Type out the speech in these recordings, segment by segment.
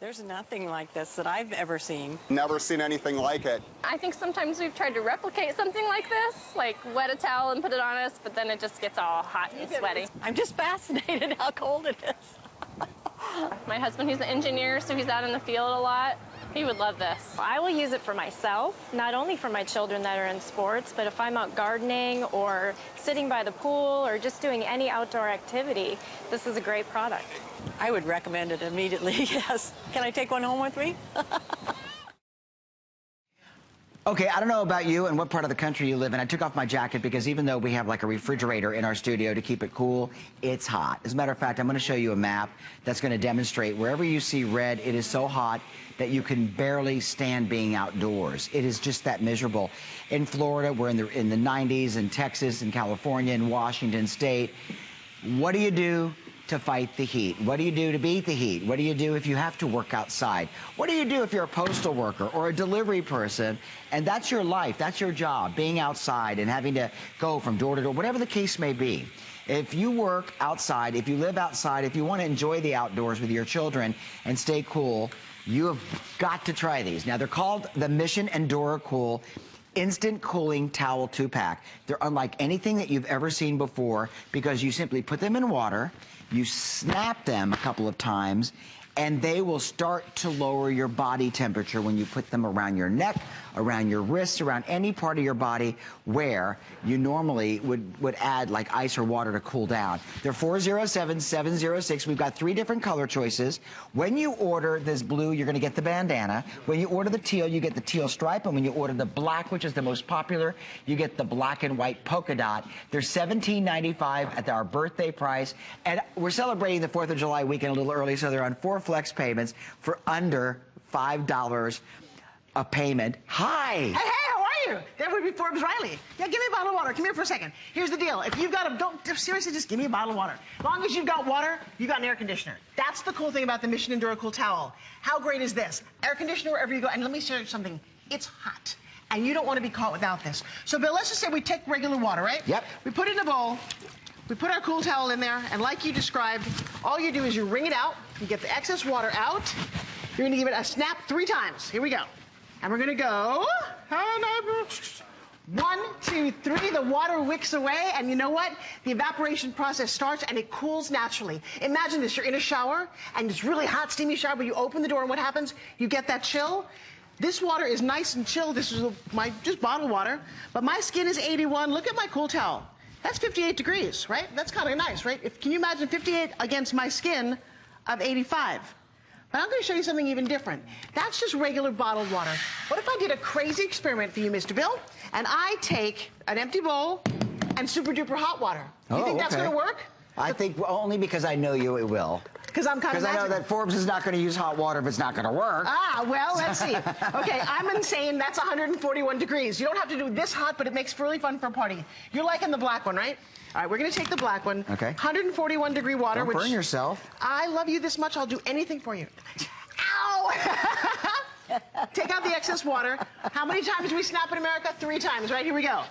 There's nothing like this that I've ever seen. Never seen anything like it. I think sometimes we've tried to replicate something like this, like wet a towel and put it on us, but then it just gets all hot and sweaty. I'm just fascinated how cold it is. My husband, he's an engineer, so he's out in the field a lot. He would love this. I will use it for myself, not only for my children that are in sports, but if I'm out gardening or sitting by the pool or just doing any outdoor activity, this is a great product. I would recommend it immediately, yes. Can I take one home with me? Okay, I don't know about you and what part of the country you live in. I took off my jacket because even though we have like a refrigerator in our studio to keep it cool, it's hot. As a matter of fact, I'm going to show you a map that's going to demonstrate wherever you see red, it is so hot that you can barely stand being outdoors. It is just that miserable. In Florida, we're in the 90s, in Texas, in California, in Washington State. What do you do to fight the heat? What do you do to beat the heat? What do you do if you have to work outside? What do you do if you're a postal worker or a delivery person and that's your life, that's your job, being outside and having to go from door to door, whatever the case may be? If you work outside, if you live outside, if you want to enjoy the outdoors with your children and stay cool, you have got to try these. Now, they're called the Mission EnduraCool Instant Cooling Towel 2-pack. They're unlike anything that you've ever seen before because you simply put them in water, you snap them a couple of times, and they will start to lower your body temperature when you put them around your neck, around your wrists, around any part of your body where you normally would add like ice or water to cool down. They're 407-706. We've got 3 different color choices. When you order this blue, you're going to get the bandana. When you order the teal, you get the teal stripe. And when you order the black, which is the most popular, you get the black and white polka dot. They're $17.95 at our birthday price. And we're celebrating the 4th of July weekend a little early, so they're on 4 flex payments for under $5 a payment. Hi. Hey, how are you? That would be Forbes Riley. Yeah, give me a bottle of water. Come here for a second. Here's the deal. If you've got seriously, just give me a bottle of water. As long as you've got water, you got an air conditioner. That's the cool thing about the Mission EnduraCool towel. How great is this? Air conditioner wherever you go. And let me show you something. It's hot. And you don't want to be caught without this. So, Bill, let's just say we take regular water, right? Yep. We put it in a bowl. We put our cool towel in there, and like you described, all you do is you wring it out, you get the excess water out, you're gonna give it a snap 3 times. Here we go. And we're gonna go, 1, 2, 3, the water wicks away, and you know what? The evaporation process starts and it cools naturally. Imagine this, you're in a shower, and it's really hot, steamy shower, but you open the door, and what happens? You get that chill. This water is nice and chilled. This is my just bottled water, but my skin is 81. Look at my cool towel. That's 58 degrees, right? That's kind of nice, right? Can you imagine 58 against my skin of 85? But I'm going to show you something even different. That's just regular bottled water. What if I did a crazy experiment for you, Mr. Bill, and I take an empty bowl and super duper hot water? Do you think that's going to work? I think only because I know you it will. Because I'm kind of Because I know that Forbes is not going to use hot water if it's not going to work. Ah, well, let's see. Okay, I'm insane. That's 141 degrees. You don't have to do this hot, but it makes really fun for a party. You're liking the black one, right? All right, we're going to take the black one. Okay. 141 degree water. Don't burn yourself. I love you this much, I'll do anything for you. Ow! Take out the excess water. How many times do we snap in America? 3 times, right? Here we go.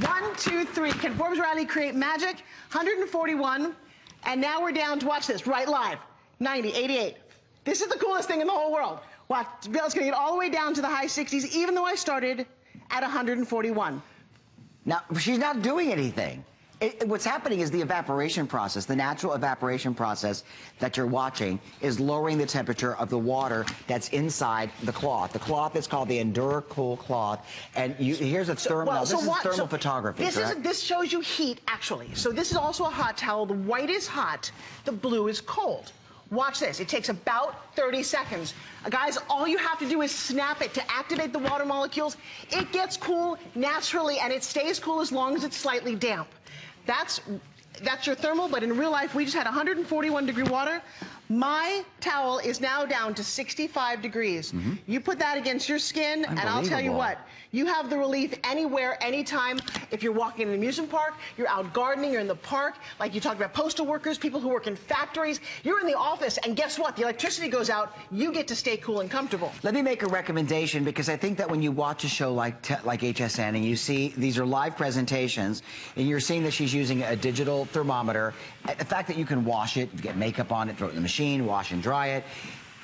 1, 2, 3. Can Forbes Riley create magic? 141. And now we're down to, watch this, right live. 90, 88. This is the coolest thing in the whole world. Watch, Bill's going to get all the way down to the high 60s, even though I started at 141. Now, she's not doing anything. What's happening is the evaporation process, the natural evaporation process that you're watching is lowering the temperature of the water that's inside the cloth. The cloth is called the EnduraCool cloth. And here's a thermal. This is thermal photography. This shows you heat, actually. So this is also a hot towel. The white is hot. The blue is cold. Watch this. It takes about 30 seconds. Guys, all you have to do is snap it to activate the water molecules. It gets cool naturally, and it stays cool as long as it's slightly damp. That's your thermal, but in real life, we just had 141 degree water. My towel is now down to 65 degrees. You put that against your skin, and I'll tell you what, you have the relief anywhere, anytime. If you're walking in an amusement park, you're out gardening, you're in the park, like you talked about postal workers, people who work in factories, you're in the office, and guess what? The electricity goes out, you get to stay cool and comfortable. Let me make a recommendation, because I think that when you watch a show like HSN and you see these are live presentations, and you're seeing that she's using a digital thermometer, the fact that you can wash it, get makeup on it, throw it in the machine, wash and dry it,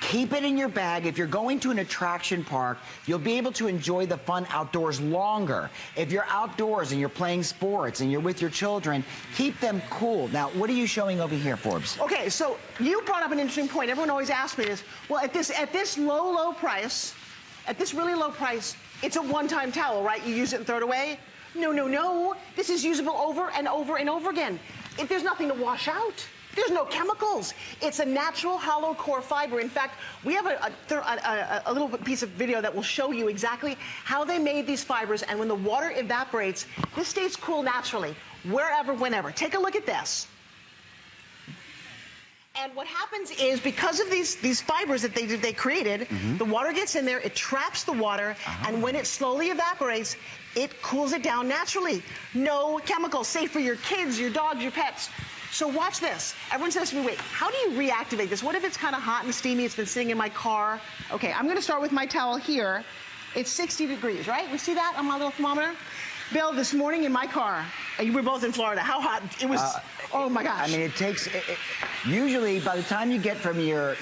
Keep it in your bag. If you're going to an attraction park, you'll be able to enjoy the fun outdoors longer. If you're outdoors and you're playing sports and you're with your children, keep them cool. Now, what are you showing over here, Forbes? Okay, so you brought up an interesting point. Everyone always asks me this. Well, at this low price, at this really low price, it's a one-time towel, right? You use it and throw it away? No, no, no. This is usable over and over and over again. If there's nothing to wash out. There's no chemicals. It's a natural hollow core fiber. In fact, we have a little piece of video that will show you exactly how they made these fibers, and when the water evaporates, this stays cool naturally, wherever, whenever. Take a look at this. And what happens is, because of these fibers that they created, the water gets in there, it traps the water, and when it slowly evaporates, it cools it down naturally. No chemicals, safe for your kids, your dogs, your pets. So watch this. Everyone says to me, wait, how do you reactivate this? What if it's kind of hot and steamy? It's been sitting in my car. Okay, I'm going to start with my towel here. It's 60 degrees, right? We see that on my little thermometer? Bill, this morning in my car, and you were both in Florida, how hot? It was, oh my gosh. I mean, it takes, usually by the time you get from your,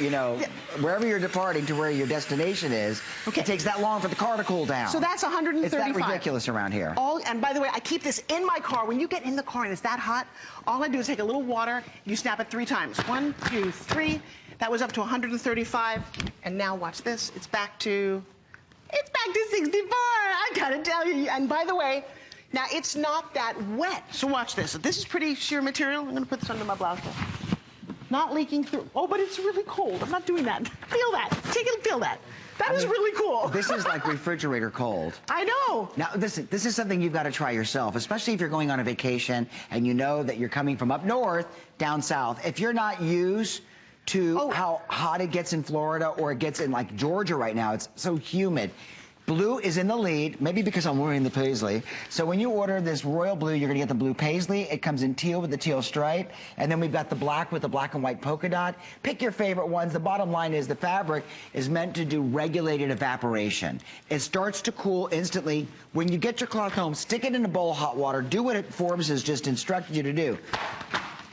wherever you're departing to where your destination is, it takes that long for the car to cool down. So that's 135. It's that ridiculous around here. And by the way, I keep this in my car. When you get in the car and it's that hot, all I do is take a little water, you snap it 3 times. 1, 2, 3. That was up to 135. And now watch this. It's back to 64. I gotta tell you. And by the way, now it's not that wet. So watch this. This is pretty sheer material. I'm gonna put this under my blouse. Not leaking through. Oh, but it's really cold. I'm not doing that. Feel that. Take it and feel that. That is really cool. This is like refrigerator cold. I know. Now, listen, this is something you've got to try yourself, especially if you're going on a vacation and you know that you're coming from up north, down south. If you're not used to how hot it gets in Florida, or it gets in like Georgia right now, it's so humid. Blue is in the lead, maybe because I'm wearing the paisley. So when you order this royal blue, you're going to get the blue paisley. It comes in teal with the teal stripe. And then we've got the black with the black and white polka dot. Pick your favorite ones. The bottom line is the fabric is meant to do regulated evaporation. It starts to cool instantly. When you get your cloth home, stick it in a bowl of hot water. Do what Forbes has just instructed you to do.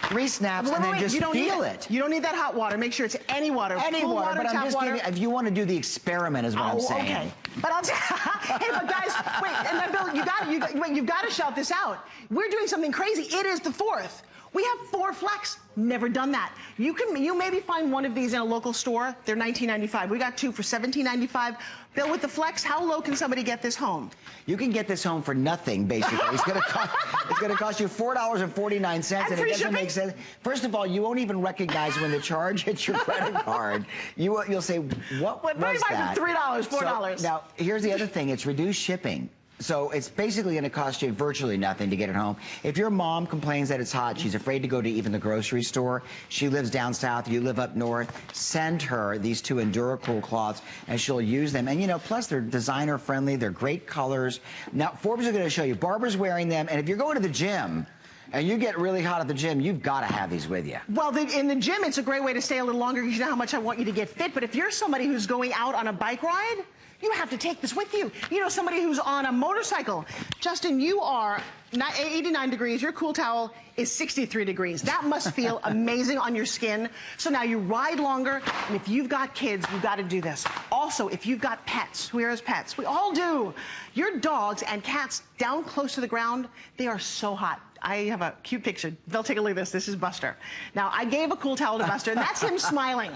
3 snaps, and then just feel it. You don't need that hot water. Make sure it's any water. Any cool water, but I'm just water. giving, if you want to do the experiment is what I'm saying. Okay. But I'll hey, but guys, wait, and then Bill, you've got to shout this out. We're doing something crazy. It is the 4th. We have 4 flex. Never done that. You maybe find one of these in a local store. They're $19.95. We got 2 for $17.95. Bill, with the flex, how low can somebody get this home? You can get this home for nothing, basically. It's going to cost you $4.49, and it doesn't make sense. First of all, you won't even recognize when the charge hits your credit card. You'll say, what was that? $3, $4. So, now, here's the other thing. It's reduced shipping. So it's basically going to cost you virtually nothing to get it home. If your mom complains that it's hot, she's afraid to go to even the grocery store, she lives down south, you live up north, send her these 2 EnduraCool cloths, and she'll use them. And, plus they're designer friendly, they're great colors. Now, Forbes is going to show you. Barbara's wearing them, and if you're going to the gym, and you get really hot at the gym, you've got to have these with you. Well, in the gym, it's a great way to stay a little longer because you know how much I want you to get fit. But if you're somebody who's going out on a bike ride, you have to take this with you. Somebody who's on a motorcycle. Justin, you are 89 degrees. Your cool towel is 63 degrees. That must feel amazing on your skin. So now you ride longer, and if you've got kids, you've got to do this. Also, if you've got pets, who here has pets? We all do. Your dogs and cats down close to the ground, they are so hot. I have a cute picture. They'll take a look at this. This is Buster. Now, I gave a cool towel to Buster, and that's him smiling.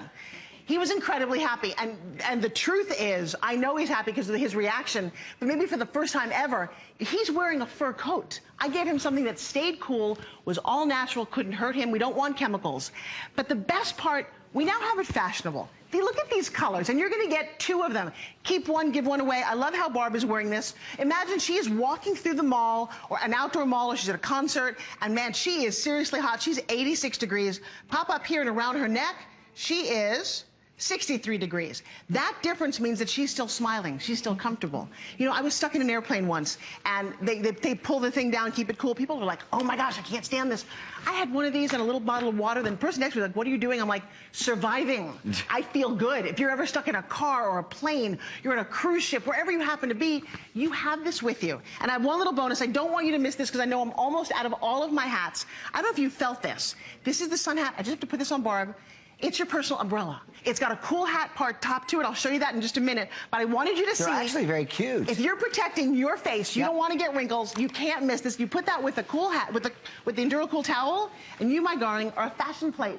He was incredibly happy, and the truth is, I know he's happy because of his reaction, but maybe for the first time ever, he's wearing a fur coat. I gave him something that stayed cool, was all natural, couldn't hurt him. We don't want chemicals. But the best part, we now have it fashionable. If you look at these colors, and you're going to get 2 of them. Keep one, give one away. I love how Barb is wearing this. Imagine she is walking through the mall, or an outdoor mall, or she's at a concert, and man, she is seriously hot. She's 86 degrees. Pop up here and around her neck, she is 63 degrees. That difference means that she's still smiling. She's still comfortable. I was stuck in an airplane once, and they pull the thing down, keep it cool. People are like, oh my gosh, I can't stand this. I had one of these and a little bottle of water. Then the person next to me was like, what are you doing? I'm like, surviving. I feel good. If you're ever stuck in a car or a plane, you're in a cruise ship, wherever you happen to be, you have this with you. And I have one little bonus. I don't want you to miss this because I know I'm almost out of all of my hats. I don't know if you felt this. This is the sun hat. I just have to put this on Barb. It's your personal umbrella. It's got a cool hat part top to it. I'll show you that in just a minute. But I wanted you to see. They're actually very cute. If you're protecting your face, you don't want to get wrinkles, you can't miss this. You put that with a cool hat, with the EnduraCool towel, and you, my darling, are a fashion plate.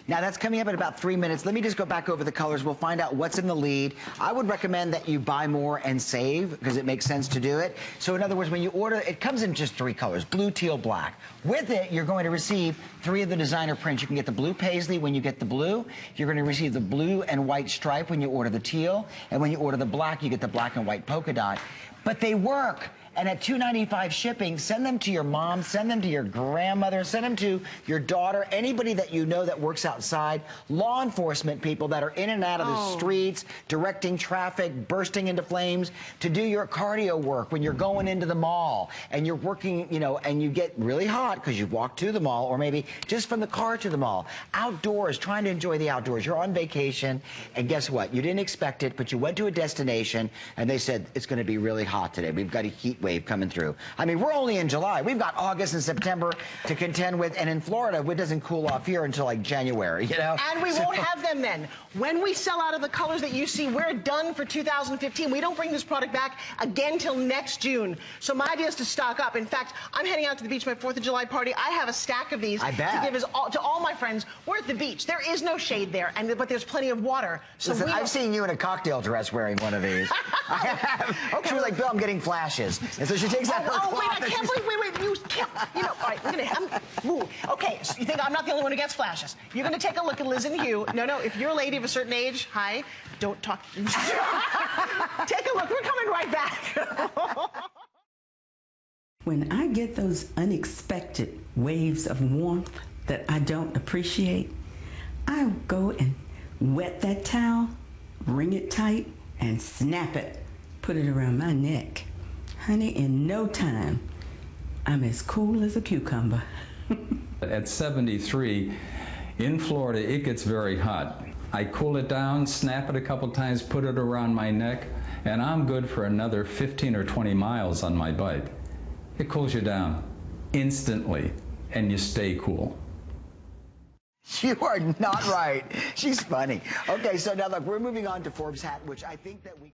Now, that's coming up in about 3 minutes. Let me just go back over the colors. We'll find out what's in the lead. I would recommend that you buy more and save, because it makes sense to do it. So, in other words, when you order, it comes in just 3 colors, blue, teal, black. With it, you're going to receive 3 of the designer prints. You can get the blue paisley when you get the blue. You're going to receive the blue and white stripe when you order the teal. And when you order the black, you get the black and white polka dot. But they work. And at $2.95 shipping, send them to your mom, send them to your grandmother, send them to your daughter, anybody that you know that works outside, law enforcement people that are in and out of the streets, directing traffic, bursting into flames, to do your cardio work when you're going into the mall and you're working, you know, and you get really hot because you've walked to the mall, or maybe just from the car to the mall. Outdoors, trying to enjoy the outdoors. You're on vacation, and guess what? You didn't expect it, but you went to a destination, and they said, it's going to be really hot today. We've got a heat wave coming through. I mean, we're only in July. We've got August and September to contend with, and in Florida, it doesn't cool off here until like January, you know? And we won't have them then. When we sell out of the colors that you see, we're done for 2015. We don't bring this product back again till next June. So my idea is to stock up. In fact, I'm heading out to the beach for my 4th of July party. I have a stack of these to give to all my friends. We're at the beach. There is no shade there, but there's plenty of water. So listen, I've seen you in a cocktail dress wearing one of these. I have. Okay. She was like, Bill, I'm getting flashes. And so she takes out her cloth. Wait, I can't believe, wait, you can't, you know, all right, okay, so you think I'm not the only one who gets flashes. You're going to take a look at Liz and Hugh. No, if you're a lady of a certain age, hi, don't talk. Take a look, we're coming right back. When I get those unexpected waves of warmth that I don't appreciate, I go and wet that towel, wring it tight, and snap it. Put it around my neck. Honey, in no time, I'm as cool as a cucumber. At 73, in Florida, it gets very hot. I cool it down, snap it a couple times, put it around my neck, and I'm good for another 15 or 20 miles on my bike. It cools you down instantly, and you stay cool. You are not right. She's funny. Okay, so now look, we're moving on to Forbes hat, which I think that we...